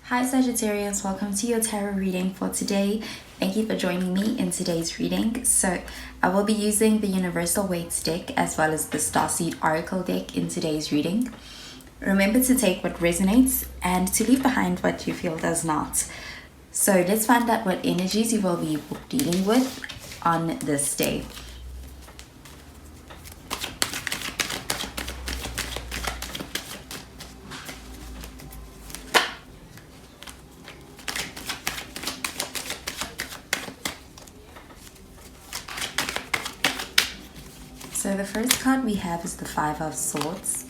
Hi Sagittarius, welcome to your tarot reading for today. Thank you for joining me in today's reading. So I will be using the Universal Weights deck as well as the Starseed Oracle deck in today's reading. Remember to take what resonates and to leave behind what you feel does not. So let's find out what energies you will be dealing with on this day. So the first card we have is the Five of Swords.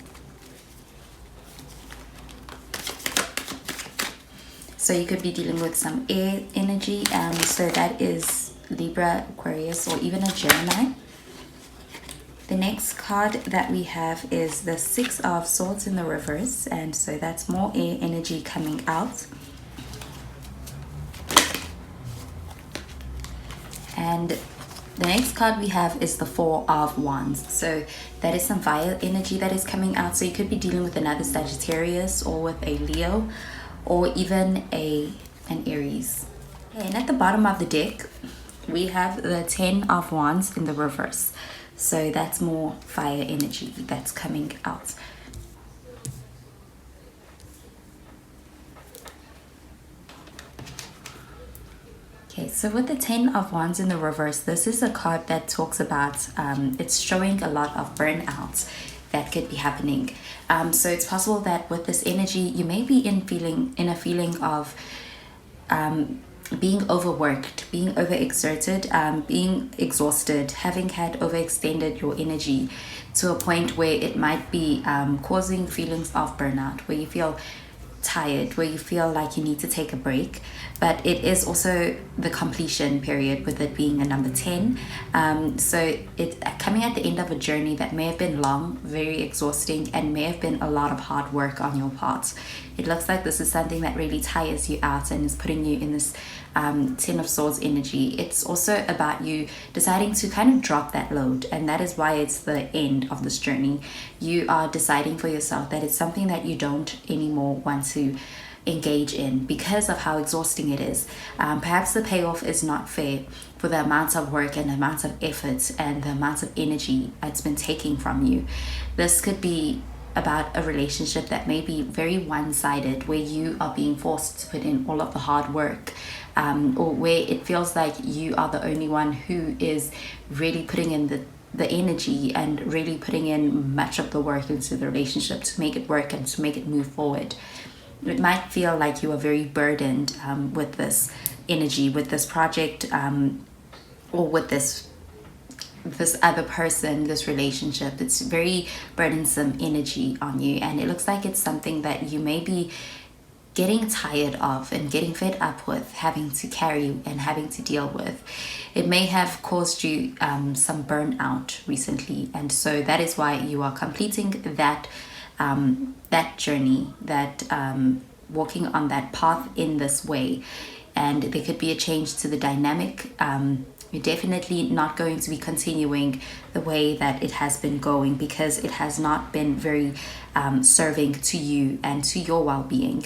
So you could be dealing with some air energy, so that is Libra, Aquarius, or even a Gemini. The next card that we have is the Six of Swords in the reverse, and so that's more air energy coming out. And the next card we have is the Four of Wands. So that is some fire energy that is coming out. So you could be dealing with another Sagittarius or with a Leo or even an Aries. Okay, and at the bottom of the deck, we have the Ten of Wands in the reverse. So that's more fire energy that's coming out. Okay, so with the Ten of Wands in the reverse, this is a card that talks about, it's showing a lot of burnout that could be happening. So it's possible that with this energy, you may be in a feeling of being overworked, being overexerted, being exhausted, having had overextended your energy to a point where it might be causing feelings of burnout, where you feel tired, where you feel like you need to take a break. But it is also the completion period with it being a number 10. So it's coming at the end of a journey that may have been long, very exhausting, and may have been a lot of hard work on your part. It looks like this is something that really tires you out and is putting you in this Ten of Swords energy. It's also about you deciding to kind of drop that load, and that is why it's the end of this journey. You are deciding for yourself that it's something that you don't anymore want to engage in because of how exhausting it is. Perhaps the payoff is not fair for the amounts of work and the amounts of effort and the amounts of energy it's been taking from you. This could be about a relationship that may be very one-sided, where you are being forced to put in all of the hard work, or where it feels like you are the only one who is really putting in the energy and really putting in much of the work into the relationship to make it work and to make it move forward. It might feel like you are very burdened with this energy, with this project, or with this other person, this relationship. It's very burdensome energy on you, and it looks like it's something that you may be getting tired of and getting fed up with having to carry and having to deal with. It may have caused you some burnout recently, and so that is why you are completing that journey, that walking on that path in this way. And there could be a change to the dynamic. You're definitely not going to be continuing the way that it has been going, because it has not been very serving to you and to your well-being.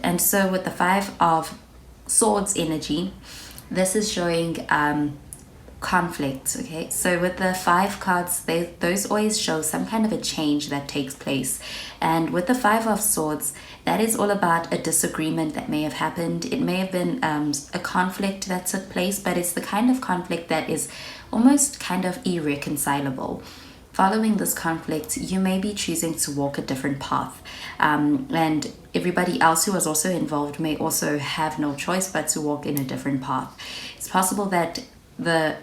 And so with the Five of Swords energy, this is showing conflict. Okay, so with the five cards, those always show some kind of a change that takes place. And with the Five of Swords, that is all about a disagreement that may have happened. It may have been a conflict that took place, but it's the kind of conflict that is almost kind of irreconcilable. Following this conflict, you may be choosing to walk a different path, and everybody else who was also involved may also have no choice but to walk in a different path. It's possible that the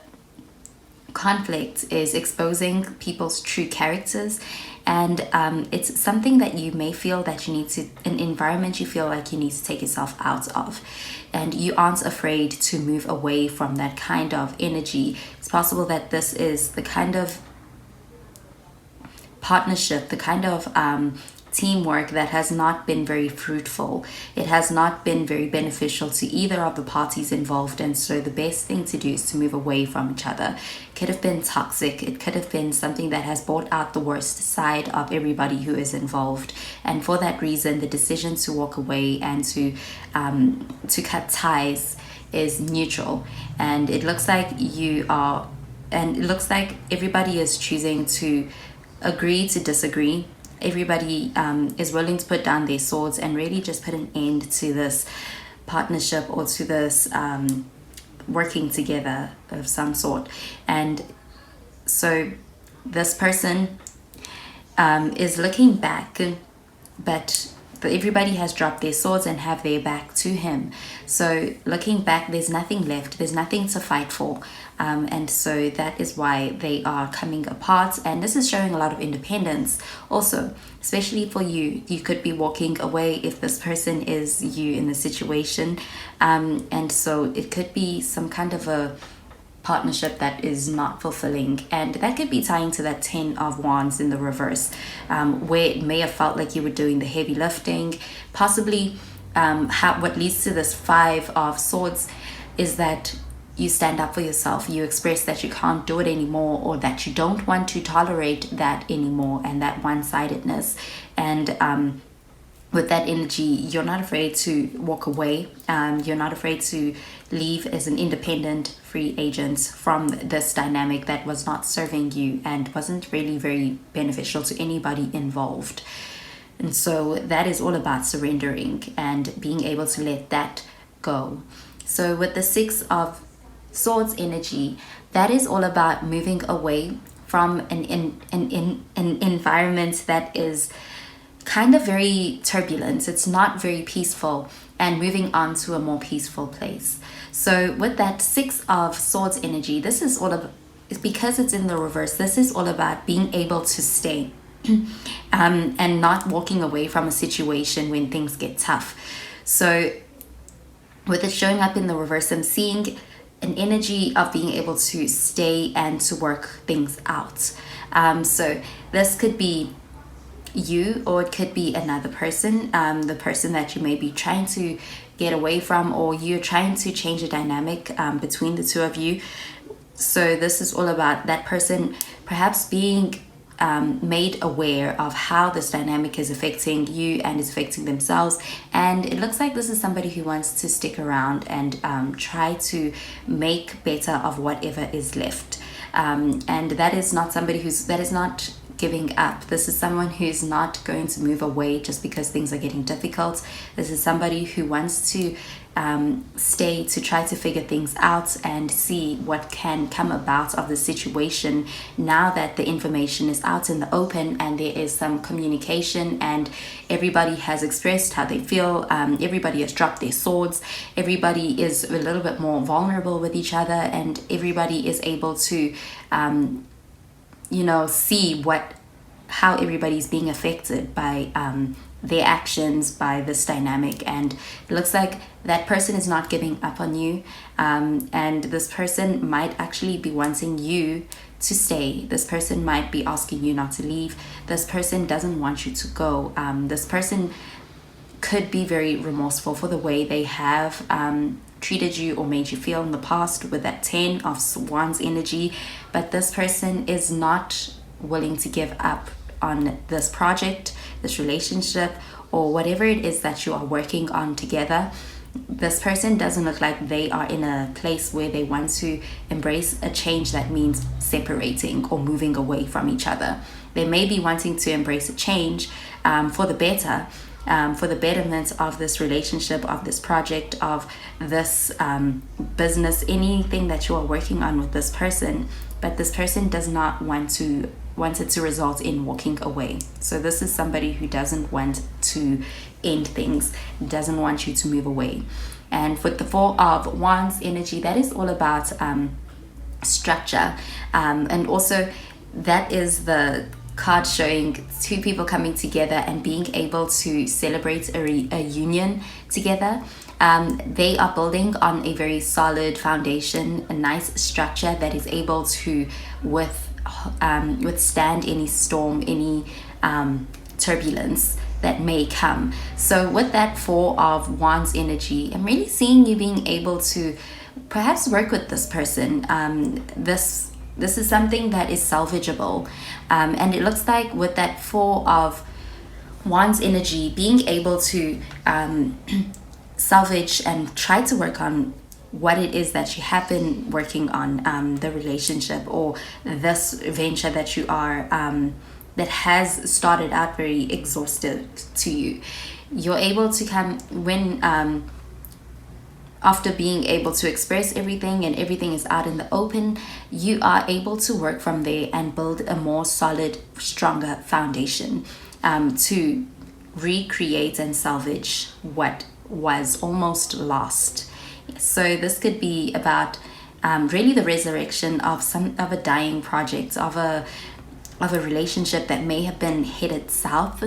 conflict is exposing people's true characters, and it's something that you may feel that you need to, an environment you feel like you need to take yourself out of, and you aren't afraid to move away from that kind of energy. It's possible that this is the kind of partnership, the kind of teamwork that has not been very fruitful. It has not been very beneficial to either of the parties involved, and so the best thing to do is to move away from each other. It could have been toxic. It could have been something that has brought out the worst side of everybody who is involved, and for that reason the decision to walk away and to cut ties is neutral. And it looks like everybody is choosing to agree to disagree. Everybody is willing to put down their swords and really just put an end to this partnership or to this working together of some sort. And so this person is looking back, but everybody has dropped their swords and have their back to him. So looking back, there's nothing left, there's nothing to fight for, and so that is why they are coming apart. And this is showing a lot of independence also, especially for you. You could be walking away if this person is you in the situation, and so it could be some kind of a partnership that is not fulfilling, and that could be tying to that 10 of Wands in the reverse, where it may have felt like you were doing the heavy lifting. Possibly what leads to this 5 of Swords is that you stand up for yourself. You express that you can't do it anymore, or that you don't want to tolerate that anymore, and that one-sidedness. And with that energy, you're not afraid to walk away. You're not afraid to leave as an independent free agent from this dynamic that was not serving you and wasn't really very beneficial to anybody involved. And so that is all about surrendering and being able to let that go. So with the 6 of Swords energy, that is all about moving away from an environment that is kind of very turbulent. It's not very peaceful, and moving on to a more peaceful place. So with that 6 of Swords energy, this is all about, because it's in the reverse, this is all about being able to stay and not walking away from a situation when things get tough. So with it showing up in the reverse, I'm seeing an energy of being able to stay and to work things out. So this could be you, or it could be another person, the person that you may be trying to get away from, or you're trying to change the dynamic between the two of you. So this is all about that person perhaps being made aware of how this dynamic is affecting you and is affecting themselves. And it looks like this is somebody who wants to stick around and try to make better of whatever is left. And that is not somebody that is not giving up. This is someone who's not going to move away just because things are getting difficult. This is somebody who wants to stay to try to figure things out and see what can come about of the situation now that the information is out in the open and there is some communication and everybody has expressed how they feel. Everybody has dropped their swords. Everybody is a little bit more vulnerable with each other, and everybody is able to see how everybody's being affected by their actions, by this dynamic. And it looks like that person is not giving up on you, and this person might actually be wanting you to stay. This person might be asking you not to leave. This person doesn't want you to go. This person could be very remorseful for the way they have treated you or made you feel in the past with that 10 of Wands energy, but this person is not willing to give up on this project, this relationship, or whatever it is that you are working on together. This person doesn't look like they are in a place where they want to embrace a change that means separating or moving away from each other. They may be wanting to embrace a change for the better, for the betterment of this relationship, of this project, of this business, anything that you are working on with this person. But this person does not want it to result in walking away. So this is somebody who doesn't want to end things, doesn't want you to move away. And with the 4 of Wands energy, that is all about structure, and also that is the card showing 2 people coming together and being able to celebrate a union together. They are building on a very solid foundation, a nice structure that is able to withstand any storm, any turbulence that may come. So with that Four of Wands energy, I'm really seeing you being able to perhaps work with this person. This is something that is salvageable, and it looks like with that Four of Wands energy, being able to salvage and try to work on what it is that you have been working on, the relationship or this venture that you are, that has started out very exhausted to you. You're able to come when after being able to express everything and everything is out in the open, you are able to work from there and build a more solid, stronger foundation, to recreate and salvage what was almost lost. So this could be about really the resurrection of a dying project, of a relationship that may have been headed south,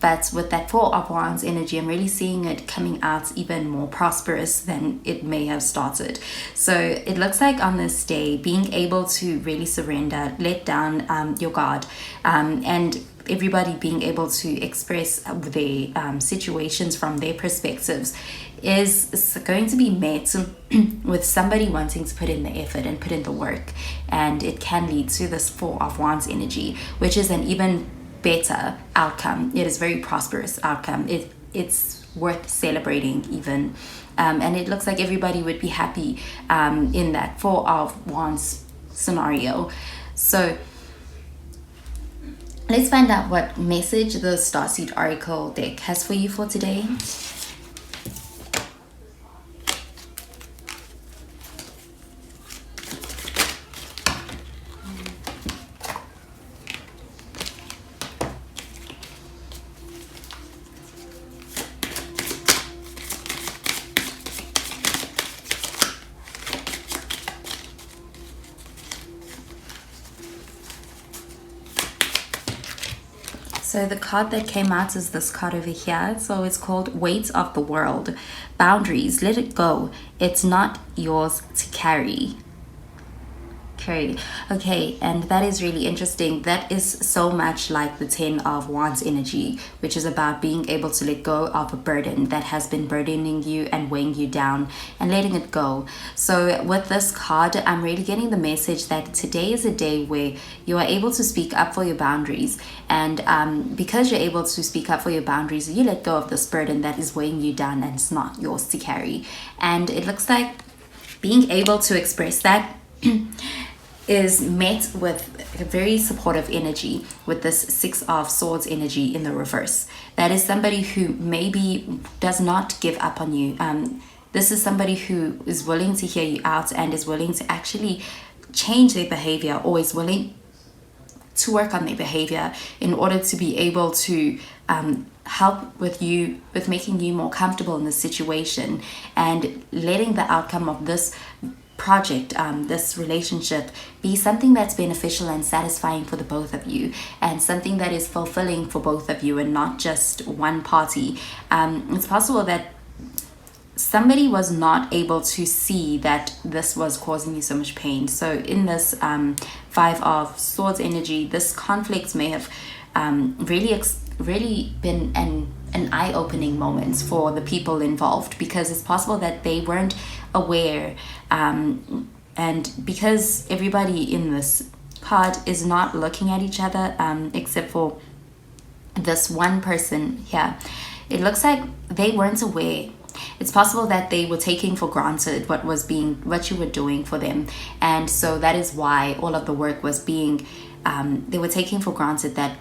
but with that Four of Wands energy, I'm really seeing it coming out even more prosperous than it may have started. So it looks like on this day, being able to really surrender, let down your guard, and everybody being able to express their situations from their perspectives is going to be met with somebody wanting to put in the effort and put in the work, and it can lead to this Four of Wands energy, which is an even better outcome. It is very prosperous outcome. It's worth celebrating even, and it looks like everybody would be happy in that Four of Wands scenario. So let's find out what message the Starseed Oracle deck has for you for today. So the card that came out is this card over here. So it's called Weight of the World. Boundaries, let it go. It's not yours to carry. Okay, and that is really interesting. That is so much like the Ten of Wands energy, which is about being able to let go of a burden that has been burdening you and weighing you down and letting it go. So with this card, I'm really getting the message that today is a day where you are able to speak up for your boundaries, and because you're able to speak up for your boundaries, you let go of this burden that is weighing you down and it's not yours to carry. And it looks like being able to express that is met with a very supportive energy with this Six of Swords energy in the reverse. That is somebody who maybe does not give up on you. This is somebody who is willing to hear you out and is willing to actually change their behavior, or is willing to work on their behavior in order to be able to help with you, with making you more comfortable in the situation and letting the outcome of this project, this relationship, be something that's beneficial and satisfying for the both of you, and something that is fulfilling for both of you and not just one party. It's possible that somebody was not able to see that this was causing you so much pain. So in this Five of Swords energy, this conflict may have really been an eye-opening moment for the people involved, because it's possible that they weren't aware, and because everybody in this card is not looking at each other, except for this one person here, it looks like they weren't aware. It's possible that they were taking for granted what you were doing for them, and so that is why all of the work was being, they were taking for granted that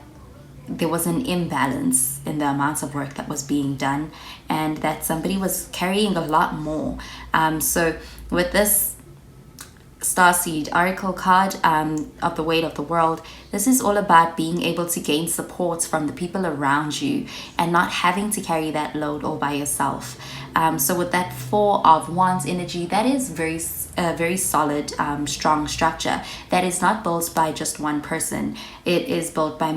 there was an imbalance in the amounts of work that was being done, and that somebody was carrying a lot more. So with this Starseed Oracle card of the Weight of the World, this is all about being able to gain support from the people around you and not having to carry that load all by yourself. So with that Four of Wands energy, that is very solid, strong structure that is not built by just one person. It is built by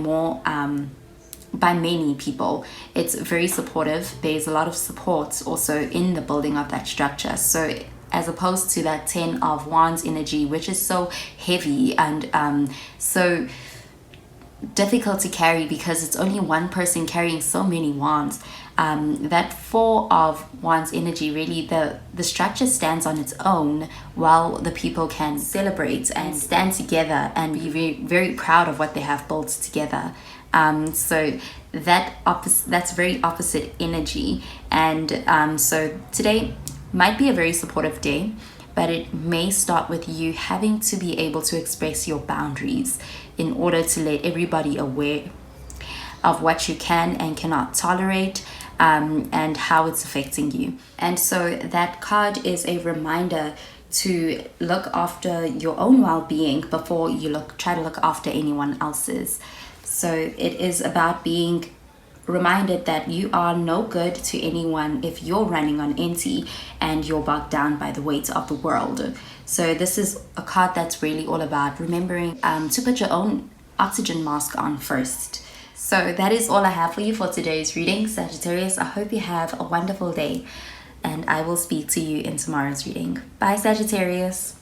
by many people. It's very supportive. There's a lot of support also in the building of that structure. So as opposed to that Ten of Wands energy, which is so heavy and so difficult to carry because it's only one person carrying so many wands. That Four of Wands energy, really the structure stands on its own, while the people can celebrate and stand together and be very, very proud of what they have built together. So that's very opposite energy. And so today might be a very supportive day, but it may start with you having to be able to express your boundaries in order to let everybody aware of what you can and cannot tolerate, and how it's affecting you. And so that card is a reminder to look after your own well-being before you try to look after anyone else's. So it is about being reminded that you are no good to anyone if you're running on empty and you're bogged down by the weight of the world. So this is a card that's really all about remembering to put your own oxygen mask on first. So that is all I have for you for today's reading, Sagittarius. I hope you have a wonderful day, and I will speak to you in tomorrow's reading. Bye, Sagittarius.